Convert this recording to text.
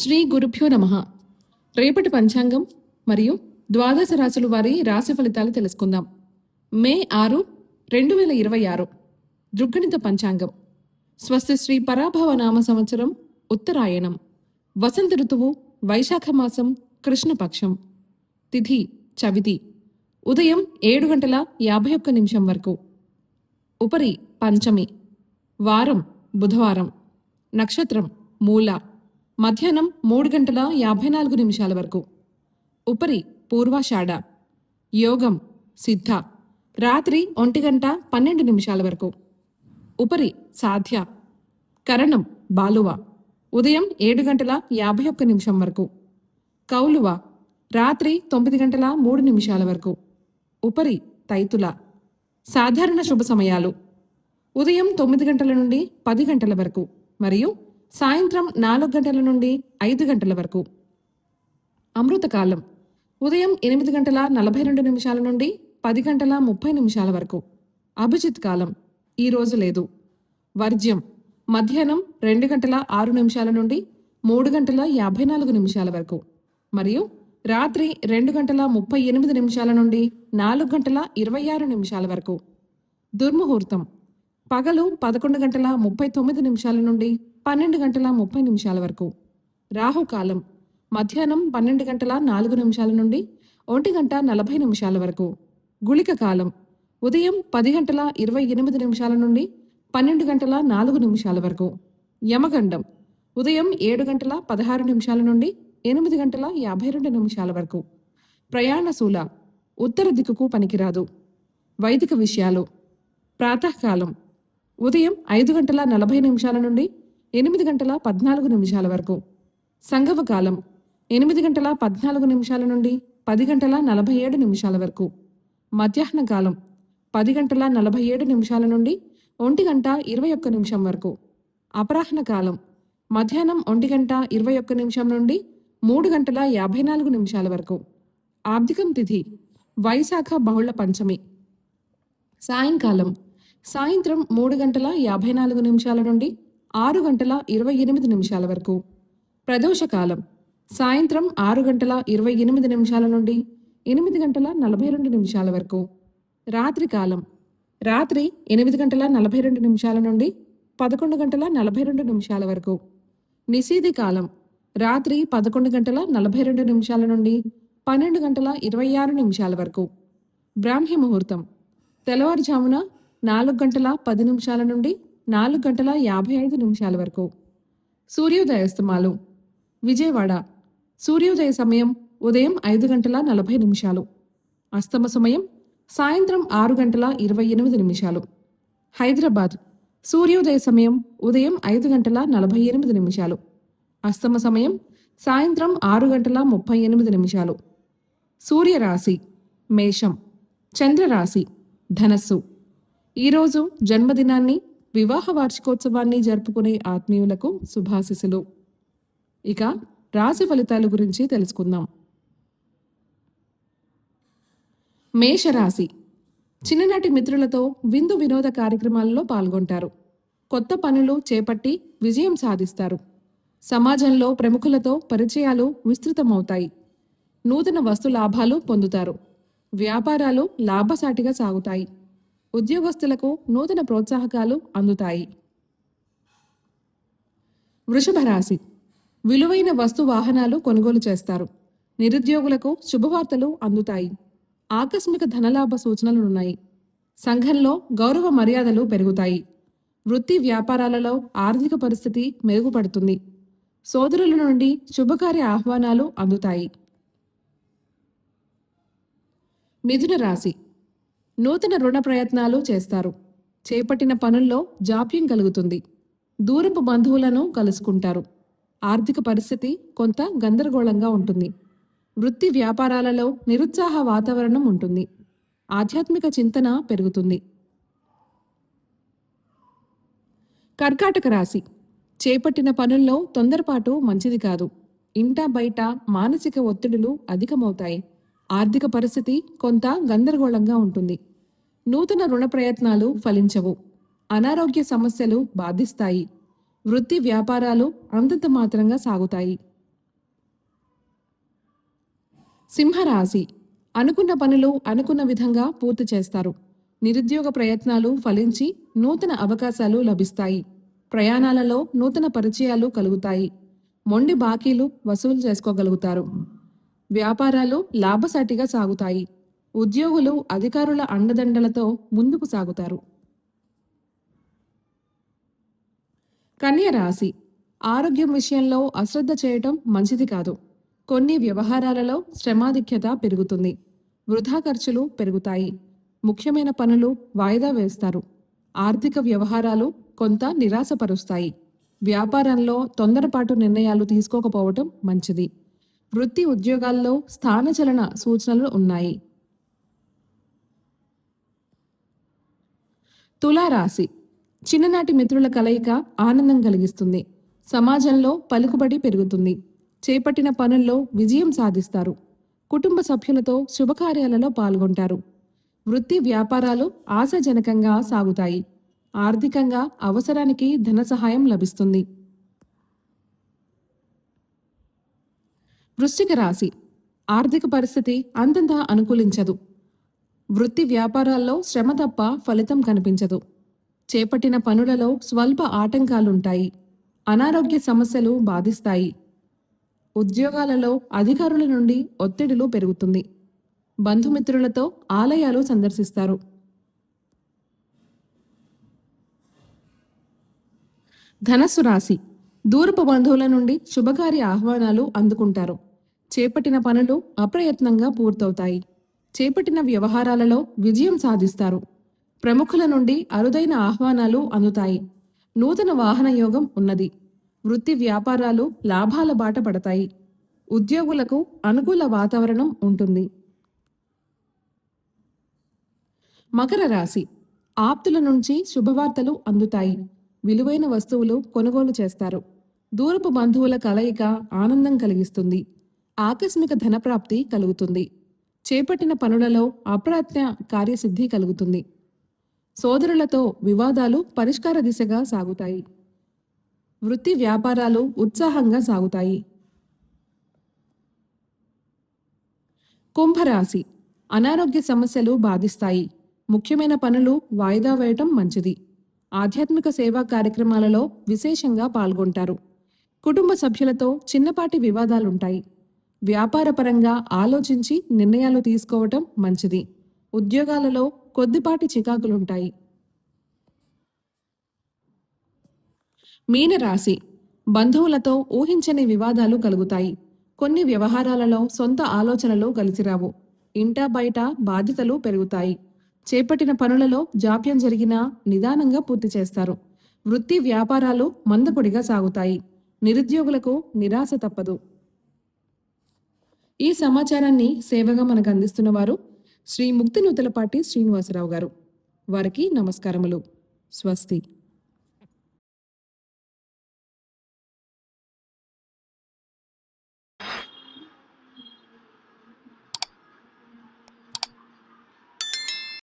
శ్రీ గురుభ్యో నమః. రేపటి పంచాంగం మరియు ద్వాదశ రాశుల వారి రాశి ఫలితాలు తెలుసుకుందాం. మే 6, 2026 దృగ్గణిత పంచాంగం. స్వస్తి శ్రీ పరాభవ నామ సంవత్సరం ఉత్తరాయణం. వసంత ఋతువు వైశాఖ మాసం కృష్ణపక్షం. తిథి చవితి. ఉదయం 7:51 వరకు. ఉపరి పంచమి. వారం బుధవారం. నక్షత్రం మూల. మధ్యాహ్నం 3:54 వరకు. ఉపరి పూర్వాషాఢ. యోగం సిద్ధ. రాత్రి 1:12 వరకు. ఉపరి సాధ్య. కరణం బాలువ. ఉదయం 7:51 వరకు. కౌలువ. రాత్రి 9:03 వరకు. ఉపరి తైతుల. సాధారణ శుభ సమయాలు ఉదయం 9 గంటల నుండి 10 గంటల వరకు మరియు సాయంత్రం 4 గంటల నుండి 5 గంటల వరకు. అమృతకాలం ఉదయం 8:42 నుండి 10:30 వరకు. అభిజిత్ కాలం ఈ రోజు లేదు. వర్జ్యం మధ్యాహ్నం 2:06 నుండి 3:54 వరకు మరియు రాత్రి 2:38 నుండి 4:26 వరకు. దుర్ముహూర్తం పగలు 11:39 నుండి 12:30 వరకు. రాహుకాలం మధ్యాహ్నం 12:04 నుండి 1:40 వరకు. గుళిక కాలం ఉదయం 10:28 నుండి 12:04 వరకు. యమగండం ఉదయం 7:16 నుండి 8:52 వరకు. ప్రయాణశూల ఉత్తర దిక్కుకు పనికిరాదు. వైదిక విషయాలు ప్రాతకాలం ఉదయం 5:40 నుండి 8:14 వరకు. సంగమకాలం 8:14 నుండి 10:47 వరకు. మధ్యాహ్న కాలం 10:47 నుండి 1:21 వరకు. అపరాహ్న కాలం మధ్యాహ్నం 1:21 నుండి 3:54 వరకు. ఆబ్దికం తిథి వైశాఖ బహుళ పంచమి. సాయంకాలం సాయంత్రం 3:54 నుండి 6:28 వరకు. ప్రదోషకాలం సాయంత్రం 6:28 నుండి 8:42 వరకు. రాత్రికాలం రాత్రి 8:42 నుండి 11:42 వరకు. నిశీధి కాలం రాత్రి 11:42 నుండి 12:26 వరకు. బ్రాహ్మీ ముహూర్తం తెల్లవారుజామున 4:10 నుండి 4:55 వరకు. సూర్యోదయాస్తమాలు విజయవాడ సూర్యోదయ సమయం ఉదయం 5:40. అస్తమ సమయం సాయంత్రం 6:28. హైదరాబాద్ సూర్యోదయ సమయం ఉదయం 5:48. అస్తమ సమయం సాయంత్రం 6:38. సూర్యరాశి మేషం. చంద్రరాశి ధనస్సు. ఈరోజు జన్మదినాన్ని వివాహ వార్షికోత్సవాన్ని జరుపుకునే ఆత్మీయులకు శుభాశిస్సులు. ఇక రాశి ఫలితాల గురించి తెలుసుకుందాం. మేషరాశి చిన్ననాటి మిత్రులతో విందు వినోద కార్యక్రమాలలో పాల్గొంటారు. కొత్త పనులు చేపట్టి విజయం సాధిస్తారు. సమాజంలో ప్రముఖులతో పరిచయాలు విస్తృతమవుతాయి. నూతన వస్తు లాభాలు పొందుతారు. వ్యాపారాలు లాభసాటిగా సాగుతాయి. ఉద్యోగస్తులకు నూతన ప్రోత్సాహకాలు అందుతాయి. వృషభ రాశి విలువైన వస్తు వాహనాలు కొనుగోలు చేస్తారు. నిరుద్యోగులకు శుభవార్తలు అందుతాయి. ఆకస్మిక ధనలాభ సూచనలున్నాయి. సంఘంలో గౌరవ మర్యాదలు పెరుగుతాయి. వృత్తి వ్యాపారాలలో ఆర్థిక పరిస్థితి మెరుగుపడుతుంది. సోదరుల నుండి శుభకార్య ఆహ్వానాలు అందుతాయి. మిథున రాశి నూతన రుణ ప్రయత్నాలు చేస్తారు. చేపట్టిన పనుల్లో జాప్యం కలుగుతుంది. దూరపు బంధువులను కలుసుకుంటారు. ఆర్థిక పరిస్థితి కొంత గందరగోళంగా ఉంటుంది. వృత్తి వ్యాపారాలలో నిరుత్సాహ వాతావరణం ఉంటుంది. ఆధ్యాత్మిక చింతన పెరుగుతుంది. కర్కాటక రాశి చేపట్టిన పనుల్లో తొందరపాటు మంచిది కాదు. ఇంటా బయట మానసిక ఒత్తిడులు అధికమవుతాయి. ఆర్థిక పరిస్థితి కొంత గందరగోళంగా ఉంటుంది. నూతన రుణ ప్రయత్నాలు ఫలించవు. అనారోగ్య సమస్యలు బాధిస్తాయి. వృత్తి వ్యాపారాలు అంతంత మాత్రంగా సాగుతాయి. సింహరాశి. అనుకున్న పనులు అనుకున్న విధంగా పూర్తి చేస్తారు. నిరుద్యోగ ప్రయత్నాలు ఫలించి నూతన అవకాశాలు లభిస్తాయి. ప్రయాణాలలో నూతన పరిచయాలు కలుగుతాయి. మొండి బాకీలు వసూలు చేసుకోగలుగుతారు. వ్యాపారాలు లాభసాటిగా సాగుతాయి. ఉద్యోగులు అధికారుల అండదండలతో ముందుకు సాగుతారు. కన్య రాశి. ఆరోగ్యం విషయంలో అశ్రద్ధ చేయటం మంచిది కాదు. కొన్ని వ్యవహారాలలో శ్రమాధిక్యత పెరుగుతుంది. వృధా ఖర్చులు పెరుగుతాయి. ముఖ్యమైన పనులు వాయిదా వేస్తారు. ఆర్థిక వ్యవహారాలు కొంత నిరాశపరుస్తాయి. వ్యాపారంలో తొందరపాటు నిర్ణయాలు తీసుకోకపోవటం మంచిది. వృత్తి ఉద్యోగాల్లో స్థానచలన సూచనలు ఉన్నాయి. తులారాశి. చిన్ననాటి మిత్రుల కలయిక ఆనందం కలిగిస్తుంది. సమాజంలో పలుకుబడి పెరుగుతుంది. చేపట్టిన పనుల్లో విజయం సాధిస్తారు. కుటుంబ సభ్యులతో శుభకార్యాలలో పాల్గొంటారు. వృత్తి వ్యాపారాలు ఆశాజనకంగా సాగుతాయి. ఆర్థికంగా అవసరానికి ధన సహాయం లభిస్తుంది. వృశ్చిక రాశి. ఆర్థిక పరిస్థితి అంతంత అనుకూలించదు. వృత్తి వ్యాపారాల్లో శ్రమ తప్ప ఫలితం కనిపించదు. చేపట్టిన పనులలో స్వల్ప ఆటంకాలుంటాయి. అనారోగ్య సమస్యలు బాధిస్తాయి. ఉద్యోగాలలో అధికారుల నుండి ఒత్తిడిలు పెరుగుతుంది. బంధుమిత్రులతో ఆలయాలు సందర్శిస్తారు. ధనస్సు రాశి. దూరపు బంధువుల నుండి శుభకార్య ఆహ్వానాలు అందుకుంటారు. చేపట్టిన పనులు అప్రయత్నంగా పూర్తవుతాయి. చేపట్టిన వ్యవహారాలలో విజయం సాధిస్తారు. ప్రముఖుల నుండి అరుదైన ఆహ్వానాలు అందుతాయి. నూతన వాహన యోగం ఉన్నది. వృత్తి వ్యాపారాలు లాభాల బాట పడతాయి. ఉద్యోగులకు అనుకూల వాతావరణం ఉంటుంది. మకర రాశి. ఆప్తుల నుంచి శుభవార్తలు అందుతాయి. విలువైన వస్తువులు కొనుగోలు చేస్తారు. దూరపు బంధువుల కలయిక ఆనందం కలిగిస్తుంది. ఆకస్మిక ధనప్రాప్తి కలుగుతుంది. చేపట్టిన పనులలో అప్రయత్న కార్యసిద్ధి కలుగుతుంది. సోదరులతో వివాదాలు పరిష్కార దిశగా సాగుతాయి. వృత్తి వ్యాపారాలు ఉత్సాహంగా సాగుతాయి. కుంభరాశి. అనారోగ్య సమస్యలు బాధిస్తాయి. ముఖ్యమైన పనులు వాయిదా వేయటం మంచిది. ఆధ్యాత్మిక సేవా కార్యక్రమాలలో విశేషంగా పాల్గొంటారు. కుటుంబ సభ్యులతో చిన్నపాటి వివాదాలుంటాయి. వ్యాపారపరంగా ఆలోచించి నిర్ణయాలు తీసుకోవటం మంచిది. ఉద్యోగాలలో కొద్దిపాటి చికాకులుంటాయి. మీనరాశి. బంధువులతో ఊహించని వివాదాలు కలుగుతాయి. కొన్ని వ్యవహారాలలో సొంత ఆలోచనలు కలిసిరావు. ఇంటా బయట బాధ్యతలు పెరుగుతాయి. చేపట్టిన పనులలో జాప్యం జరిగినా నిదానంగా పూర్తి చేస్తారు. వృత్తి వ్యాపారాలు మందకొడిగా సాగుతాయి. నిరుద్యోగులకు నిరాశ తప్పదు. ఈ సమాచారాన్ని సేవగా మనకు అందిస్తున్న వారు శ్రీ ముక్తినూతలపాటి శ్రీనివాసరావు గారు. వారికి నమస్కారములు. స్వస్తి.